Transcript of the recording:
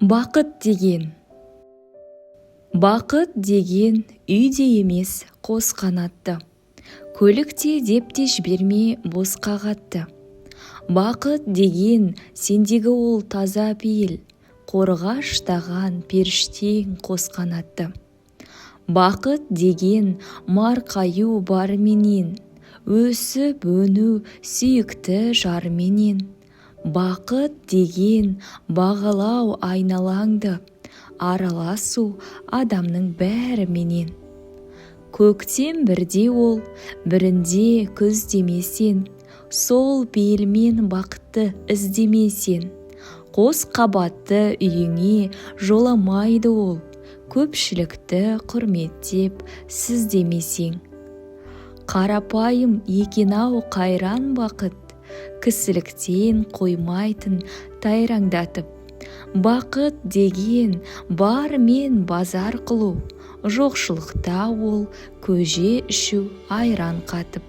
Бақыт деген үйде емес қос қанатты, көлікте деп те жіберме бос қағатты. Бақыт деген сендегі ол таза пейіл, қорға штаған періштең қос қанатты. Бақыт деген марқаю барменен, өсіп өну сүйікті жарменен. Бақыт деген бағалау айналаңды, араласу адамның бәріменен. Көктем бірде ол, бірінде күз демесен, сол пейілмен бақытты іздемесен. Қос қабатты үйіңе жоламайды ол, көпшілікті құрметтеп сіз демесең. Қарапайым екен-ау қайран бақыт, кісіліктен қоймайтын тайраңдатып. Бақыт деген бар мен базар қылу, жоқшылықта ол көже ішу айран қатып.